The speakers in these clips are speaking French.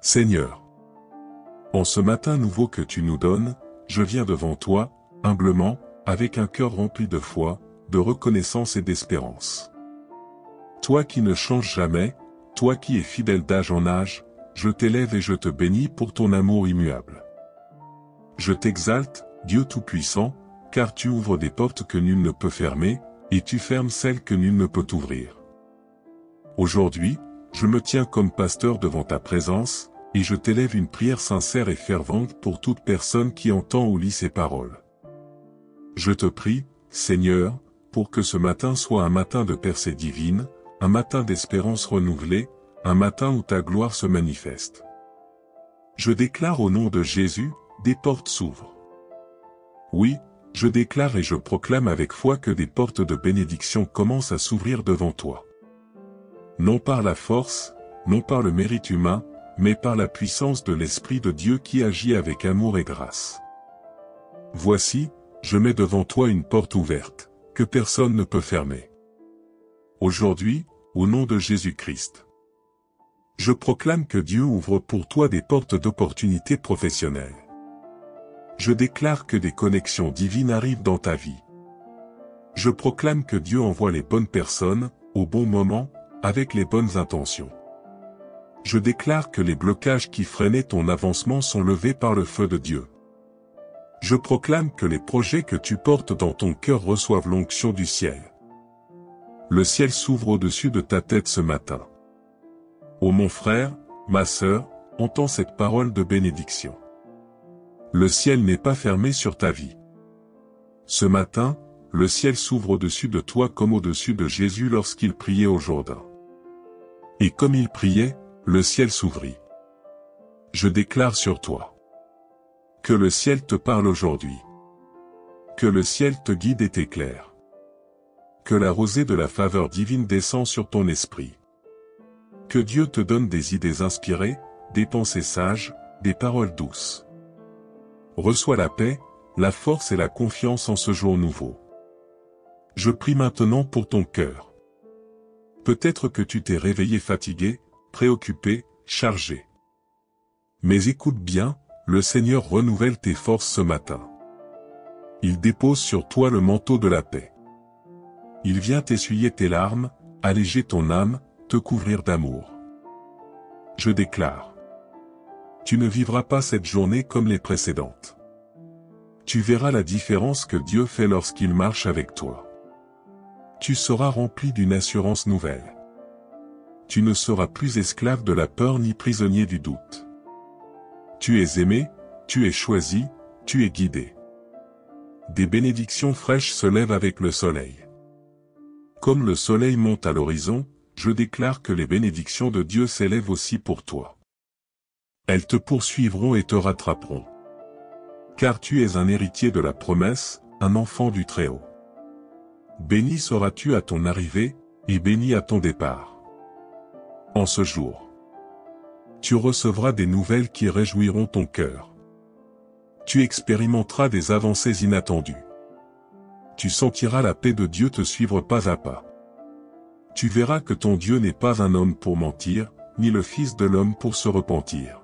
Seigneur, en ce matin nouveau que tu nous donnes, je viens devant toi, humblement, avec un cœur rempli de foi, de reconnaissance et d'espérance. Toi qui ne changes jamais, toi qui es fidèle d'âge en âge, je t'élève et je te bénis pour ton amour immuable. Je t'exalte, Dieu Tout-Puissant, car tu ouvres des portes que nul ne peut fermer, et tu fermes celles que nul ne peut ouvrir. Aujourd'hui, je me tiens comme pasteur devant ta présence, et je t'élève une prière sincère et fervente pour toute personne qui entend ou lit ces paroles. Je te prie, Seigneur, pour que ce matin soit un matin de percée divine, un matin d'espérance renouvelée, un matin où ta gloire se manifeste. Je déclare au nom de Jésus, des portes s'ouvrent. Oui, je déclare et je proclame avec foi que des portes de bénédiction commencent à s'ouvrir devant toi. Non par la force, non par le mérite humain, mais par la puissance de l'Esprit de Dieu qui agit avec amour et grâce. Voici, je mets devant toi une porte ouverte, que personne ne peut fermer. Aujourd'hui, au nom de Jésus-Christ, je proclame que Dieu ouvre pour toi des portes d'opportunités professionnelles. Je déclare que des connexions divines arrivent dans ta vie. Je proclame que Dieu envoie les bonnes personnes, au bon moment, avec les bonnes intentions. Je déclare que les blocages qui freinaient ton avancement sont levés par le feu de Dieu. Je proclame que les projets que tu portes dans ton cœur reçoivent l'onction du ciel. Le ciel s'ouvre au-dessus de ta tête ce matin. Ô mon frère, ma sœur, entends cette parole de bénédiction. Le ciel n'est pas fermé sur ta vie. Ce matin, le ciel s'ouvre au-dessus de toi comme au-dessus de Jésus lorsqu'il priait au Jourdain. Et comme il priait, le ciel s'ouvrit. Je déclare sur toi que le ciel te parle aujourd'hui. Que le ciel te guide et t'éclaire. Que la rosée de la faveur divine descend sur ton esprit. Que Dieu te donne des idées inspirées, des pensées sages, des paroles douces. Reçois la paix, la force et la confiance en ce jour nouveau. Je prie maintenant pour ton cœur. Peut-être que tu t'es réveillé fatigué, préoccupé, chargé. Mais écoute bien, le Seigneur renouvelle tes forces ce matin. Il dépose sur toi le manteau de la paix. Il vient essuyer tes larmes, alléger ton âme, te couvrir d'amour. Je déclare. Tu ne vivras pas cette journée comme les précédentes. Tu verras la différence que Dieu fait lorsqu'il marche avec toi. Tu seras rempli d'une assurance nouvelle. Tu ne seras plus esclave de la peur ni prisonnier du doute. Tu es aimé, tu es choisi, tu es guidé. Des bénédictions fraîches se lèvent avec le soleil. Comme le soleil monte à l'horizon, je déclare que les bénédictions de Dieu s'élèvent aussi pour toi. Elles te poursuivront et te rattraperont. Car tu es un héritier de la promesse, un enfant du Très-Haut. Béni seras-tu à ton arrivée, et béni à ton départ. En ce jour, tu recevras des nouvelles qui réjouiront ton cœur. Tu expérimenteras des avancées inattendues. Tu sentiras la paix de Dieu te suivre pas à pas. Tu verras que ton Dieu n'est pas un homme pour mentir, ni le Fils de l'homme pour se repentir.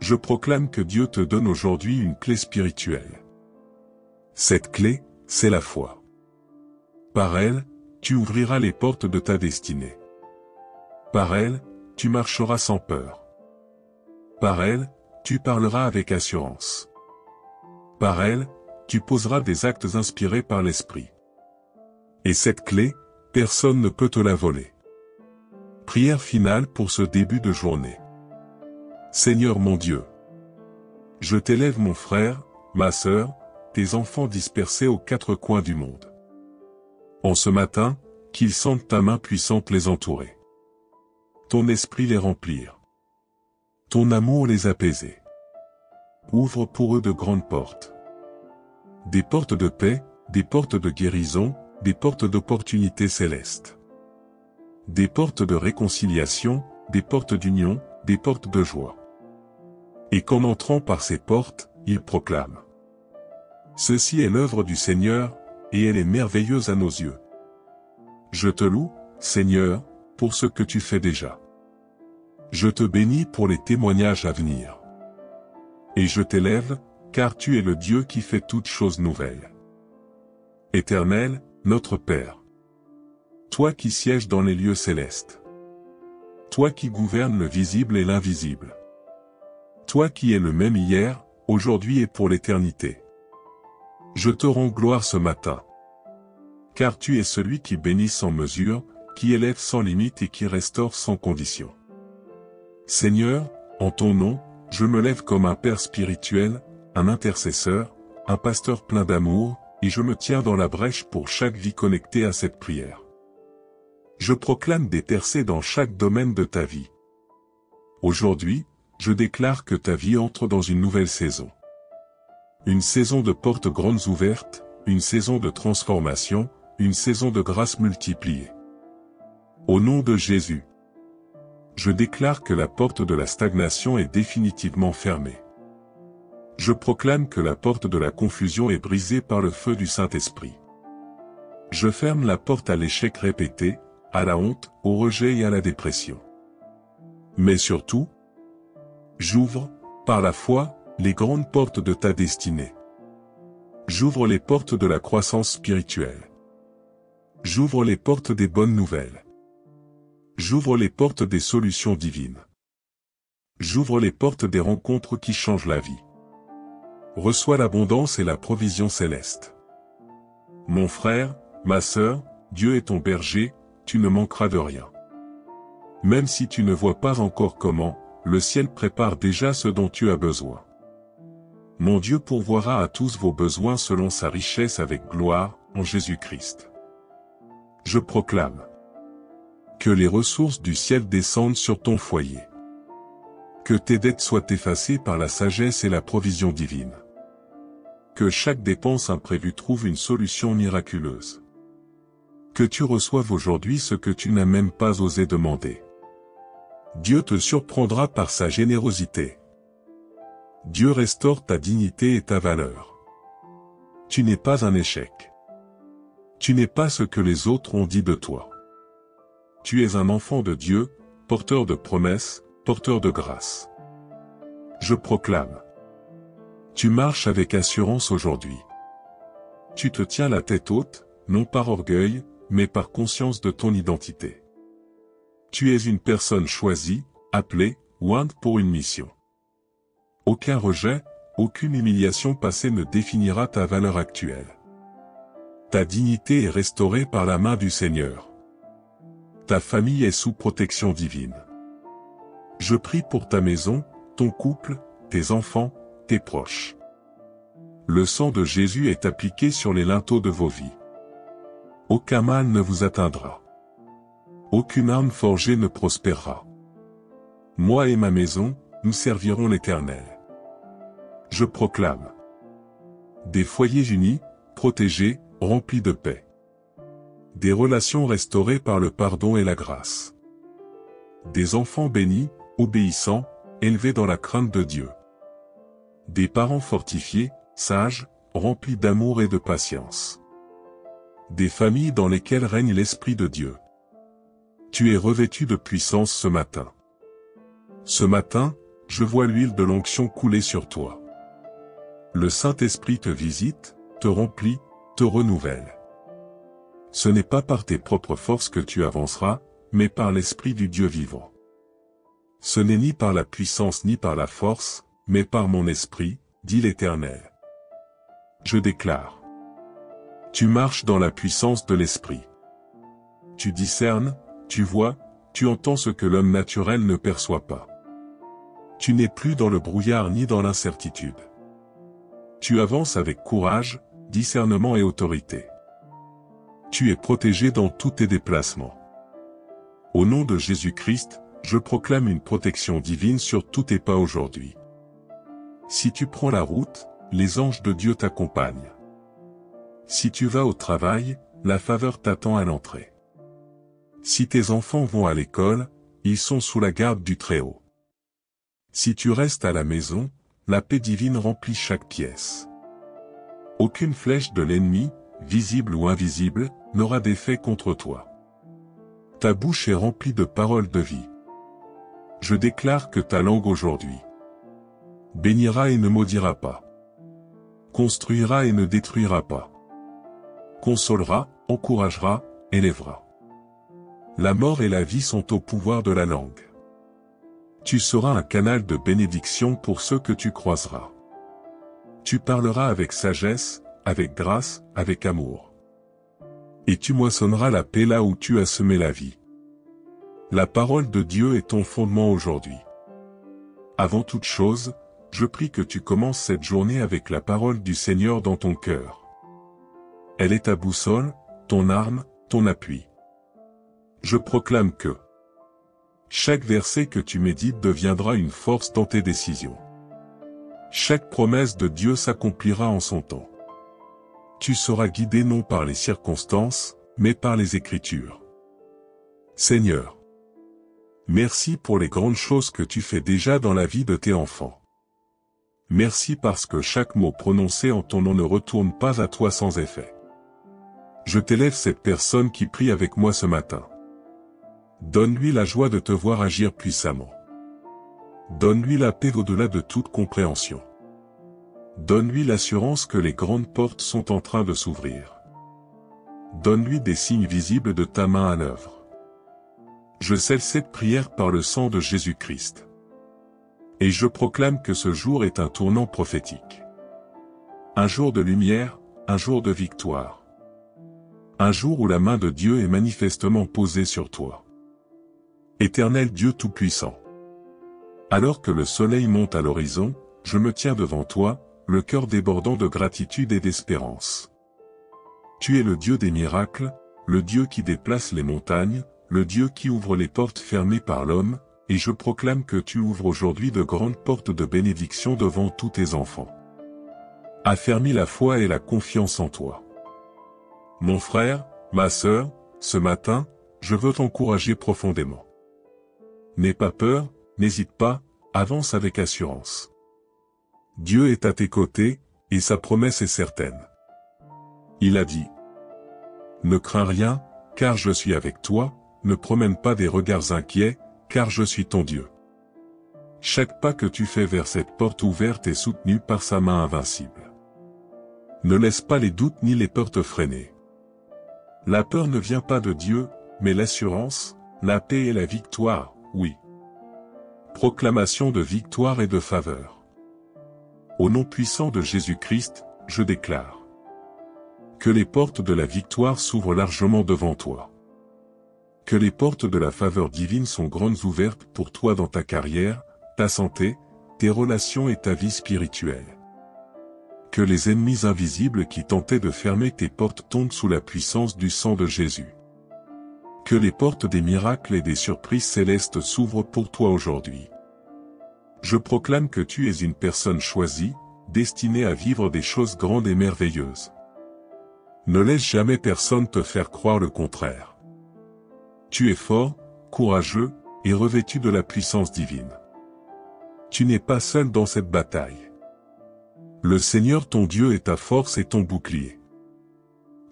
Je proclame que Dieu te donne aujourd'hui une clé spirituelle. Cette clé, c'est la foi. Par elle, tu ouvriras les portes de ta destinée. Par elle, tu marcheras sans peur. Par elle, tu parleras avec assurance. Par elle, tu poseras des actes inspirés par l'Esprit. Et cette clé, personne ne peut te la voler. Prière finale pour ce début de journée. Seigneur mon Dieu, je t'élève mon frère, ma sœur, tes enfants dispersés aux quatre coins du monde. En ce matin, qu'ils sentent ta main puissante les entourer. Ton esprit les remplir. Ton amour les apaiser. Ouvre pour eux de grandes portes. Des portes de paix, des portes de guérison, des portes d'opportunités célestes. Des portes de réconciliation, des portes d'union, des portes de joie. Et qu'en entrant par ces portes, ils proclament. Ceci est l'œuvre du Seigneur, et elle est merveilleuse à nos yeux. Je te loue, Seigneur, pour ce que tu fais déjà. Je te bénis pour les témoignages à venir. Et je t'élève, car tu es le Dieu qui fait toutes choses nouvelles. Éternel, notre Père. Toi qui sièges dans les lieux célestes. Toi qui gouvernes le visible et l'invisible. Toi qui es le même hier, aujourd'hui et pour l'éternité. Je te rends gloire ce matin. Car tu es celui qui bénit sans mesure, qui élève sans limite et qui restaure sans condition. Seigneur, en ton nom, je me lève comme un père spirituel, un intercesseur, un pasteur plein d'amour, et je me tiens dans la brèche pour chaque vie connectée à cette prière. Je proclame des percées dans chaque domaine de ta vie. Aujourd'hui, je déclare que ta vie entre dans une nouvelle saison. Une saison de portes grandes ouvertes, une saison de transformation, une saison de grâce multipliée. Au nom de Jésus, je déclare que la porte de la stagnation est définitivement fermée. Je proclame que la porte de la confusion est brisée par le feu du Saint-Esprit. Je ferme la porte à l'échec répété, à la honte, au rejet et à la dépression. Mais surtout, j'ouvre, par la foi, les grandes portes de ta destinée. J'ouvre les portes de la croissance spirituelle. J'ouvre les portes des bonnes nouvelles. J'ouvre les portes des solutions divines. J'ouvre les portes des rencontres qui changent la vie. Reçois l'abondance et la provision céleste. Mon frère, ma sœur, Dieu est ton berger, tu ne manqueras de rien. Même si tu ne vois pas encore comment, le ciel prépare déjà ce dont tu as besoin. Mon Dieu pourvoira à tous vos besoins selon sa richesse avec gloire, en Jésus-Christ. Je proclame que les ressources du ciel descendent sur ton foyer. Que tes dettes soient effacées par la sagesse et la provision divine. Que chaque dépense imprévue trouve une solution miraculeuse. Que tu reçoives aujourd'hui ce que tu n'as même pas osé demander. Dieu te surprendra par sa générosité. Dieu restaure ta dignité et ta valeur. Tu n'es pas un échec. Tu n'es pas ce que les autres ont dit de toi. Tu es un enfant de Dieu, porteur de promesses, porteur de grâce. Je proclame. Tu marches avec assurance aujourd'hui. Tu te tiens la tête haute, non par orgueil, mais par conscience de ton identité. Tu es une personne choisie, appelée, ointe pour une mission. Aucun rejet, aucune humiliation passée ne définira ta valeur actuelle. Ta dignité est restaurée par la main du Seigneur. Ta famille est sous protection divine. Je prie pour ta maison, ton couple, tes enfants, tes proches. Le sang de Jésus est appliqué sur les linteaux de vos vies. Aucun mal ne vous atteindra. Aucune arme forgée ne prospérera. Moi et ma maison, nous servirons l'Éternel. Je proclame des foyers unis, protégés, remplis de paix. Des relations restaurées par le pardon et la grâce. Des enfants bénis, obéissants, élevés dans la crainte de Dieu. Des parents fortifiés, sages, remplis d'amour et de patience. Des familles dans lesquelles règne l'Esprit de Dieu. Tu es revêtu de puissance ce matin. Ce matin, je vois l'huile de l'onction couler sur toi. Le Saint-Esprit te visite, te remplit, te renouvelle. Ce n'est pas par tes propres forces que tu avanceras, mais par l'Esprit du Dieu vivant. Ce n'est ni par la puissance ni par la force, mais par mon esprit, dit l'Éternel. Je déclare. Tu marches dans la puissance de l'Esprit. Tu discernes, tu vois, tu entends ce que l'homme naturel ne perçoit pas. Tu n'es plus dans le brouillard ni dans l'incertitude. Tu avances avec courage, discernement et autorité. Tu es protégé dans tous tes déplacements. Au nom de Jésus-Christ, je proclame une protection divine sur tous tes pas aujourd'hui. Si tu prends la route, les anges de Dieu t'accompagnent. Si tu vas au travail, la faveur t'attend à l'entrée. Si tes enfants vont à l'école, ils sont sous la garde du Très-Haut. Si tu restes à la maison, la paix divine remplit chaque pièce. Aucune flèche de l'ennemi, visible ou invisible, n'aura d'effet contre toi. Ta bouche est remplie de paroles de vie. Je déclare que ta langue aujourd'hui bénira et ne maudira pas, construira et ne détruira pas, consolera, encouragera, élèvera. La mort et la vie sont au pouvoir de la langue. Tu seras un canal de bénédiction pour ceux que tu croiseras. Tu parleras avec sagesse, avec grâce, avec amour. Et tu moissonneras la paix là où tu as semé la vie. La parole de Dieu est ton fondement aujourd'hui. Avant toute chose, je prie que tu commences cette journée avec la parole du Seigneur dans ton cœur. Elle est ta boussole, ton arme, ton appui. Je proclame que chaque verset que tu médites deviendra une force dans tes décisions. Chaque promesse de Dieu s'accomplira en son temps. Tu seras guidé non par les circonstances, mais par les Écritures. Seigneur, merci pour les grandes choses que tu fais déjà dans la vie de tes enfants. Merci parce que chaque mot prononcé en ton nom ne retourne pas à toi sans effet. Je t'élève cette personne qui prie avec moi ce matin. Donne-lui la joie de te voir agir puissamment. Donne-lui la paix au-delà de toute compréhension. Donne-lui l'assurance que les grandes portes sont en train de s'ouvrir. Donne-lui des signes visibles de ta main à l'œuvre. Je scelle cette prière par le sang de Jésus-Christ. Et je proclame que ce jour est un tournant prophétique. Un jour de lumière, un jour de victoire. Un jour où la main de Dieu est manifestement posée sur toi. Éternel Dieu Tout-Puissant. Alors que le soleil monte à l'horizon, je me tiens devant toi, le cœur débordant de gratitude et d'espérance. Tu es le Dieu des miracles, le Dieu qui déplace les montagnes, le Dieu qui ouvre les portes fermées par l'homme, et je proclame que tu ouvres aujourd'hui de grandes portes de bénédiction devant tous tes enfants. Affermis la foi et la confiance en toi. Mon frère, ma sœur, ce matin, je veux t'encourager profondément. N'aie pas peur, n'hésite pas, avance avec assurance. Dieu est à tes côtés, et sa promesse est certaine. Il a dit: Ne crains rien, car je suis avec toi, ne promène pas des regards inquiets, car je suis ton Dieu. Chaque pas que tu fais vers cette porte ouverte est soutenu par sa main invincible. Ne laisse pas les doutes ni les peurs te freiner. La peur ne vient pas de Dieu, mais l'assurance, la paix et la victoire, oui. Proclamation de victoire et de faveur. Au nom puissant de Jésus-Christ, je déclare que les portes de la victoire s'ouvrent largement devant toi. Que les portes de la faveur divine sont grandes ouvertes pour toi dans ta carrière, ta santé, tes relations et ta vie spirituelle. Que les ennemis invisibles qui tentaient de fermer tes portes tombent sous la puissance du sang de Jésus. Que les portes des miracles et des surprises célestes s'ouvrent pour toi aujourd'hui. Je proclame que tu es une personne choisie, destinée à vivre des choses grandes et merveilleuses. Ne laisse jamais personne te faire croire le contraire. Tu es fort, courageux, et revêtu de la puissance divine. Tu n'es pas seul dans cette bataille. Le Seigneur ton Dieu est ta force et ton bouclier.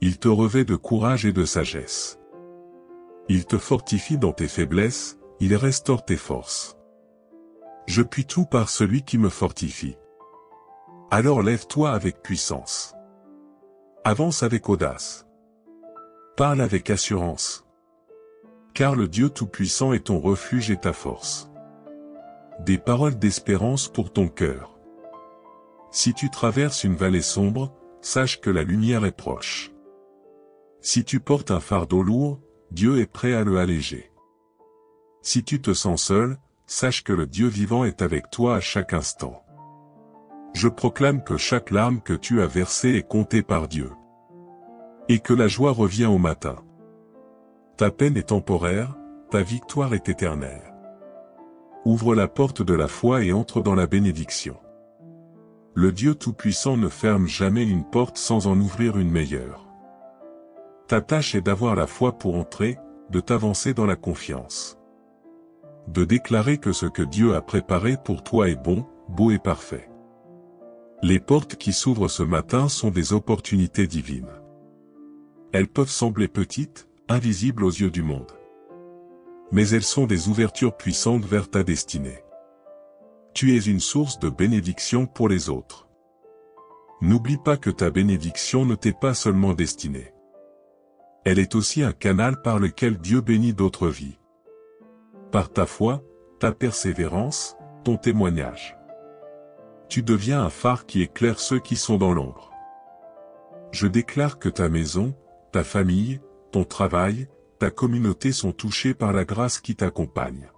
Il te revêt de courage et de sagesse. Il te fortifie dans tes faiblesses, il restaure tes forces. Je puis tout par celui qui me fortifie. Alors lève-toi avec puissance. Avance avec audace. Parle avec assurance. Car le Dieu Tout-Puissant est ton refuge et ta force. Des paroles d'espérance pour ton cœur. Si tu traverses une vallée sombre, sache que la lumière est proche. Si tu portes un fardeau lourd, Dieu est prêt à le alléger. Si tu te sens seul, sache que le Dieu vivant est avec toi à chaque instant. Je proclame que chaque larme que tu as versée est comptée par Dieu. Et que la joie revient au matin. Ta peine est temporaire, ta victoire est éternelle. Ouvre la porte de la foi et entre dans la bénédiction. Le Dieu Tout-Puissant ne ferme jamais une porte sans en ouvrir une meilleure. Ta tâche est d'avoir la foi pour entrer, de t'avancer dans la confiance. De déclarer que ce que Dieu a préparé pour toi est bon, beau et parfait. Les portes qui s'ouvrent ce matin sont des opportunités divines. Elles peuvent sembler petites, invisibles aux yeux du monde. mais elles sont des ouvertures puissantes vers ta destinée. Tu es une source de bénédiction pour les autres. N'oublie pas que ta bénédiction ne t'est pas seulement destinée. Elle est aussi un canal par lequel Dieu bénit d'autres vies. Par ta foi, ta persévérance, ton témoignage. Tu deviens un phare qui éclaire ceux qui sont dans l'ombre. Je déclare que ta maison, ta famille, ton travail, ta communauté sont touchés par la grâce qui t'accompagne.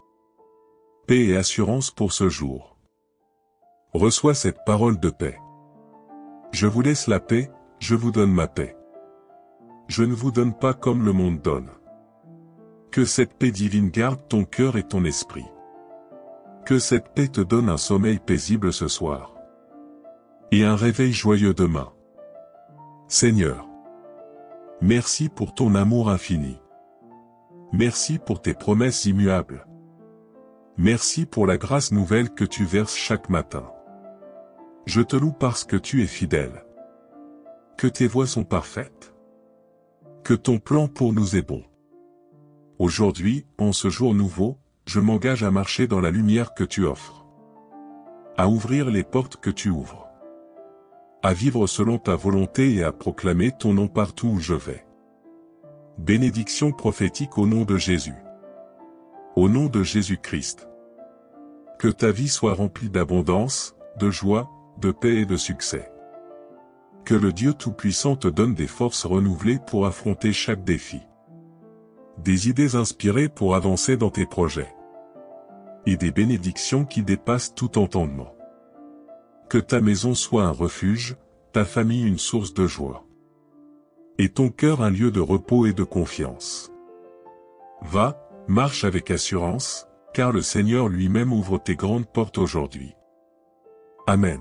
Paix et assurance pour ce jour. Reçois cette parole de paix. Je vous laisse la paix, je vous donne ma paix. Je ne vous donne pas comme le monde donne. Que cette paix divine garde ton cœur et ton esprit. Que cette paix te donne un sommeil paisible ce soir. Et un réveil joyeux demain. Seigneur, merci pour ton amour infini. Merci pour tes promesses immuables. Merci pour la grâce nouvelle que tu verses chaque matin. Je te loue parce que tu es fidèle. Que tes voies sont parfaites. Que ton plan pour nous est bon. Aujourd'hui, en ce jour nouveau, je m'engage à marcher dans la lumière que tu offres. À ouvrir les portes que tu ouvres. À vivre selon ta volonté et à proclamer ton nom partout où je vais. Bénédiction prophétique au nom de Jésus. Au nom de Jésus-Christ. Que ta vie soit remplie d'abondance, de joie, de paix et de succès. Que le Dieu Tout-Puissant te donne des forces renouvelées pour affronter chaque défi. Des idées inspirées pour avancer dans tes projets. Et des bénédictions qui dépassent tout entendement. Que ta maison soit un refuge, ta famille une source de joie. Et ton cœur un lieu de repos et de confiance. Va, marche avec assurance, car le Seigneur lui-même ouvre tes grandes portes aujourd'hui. Amen.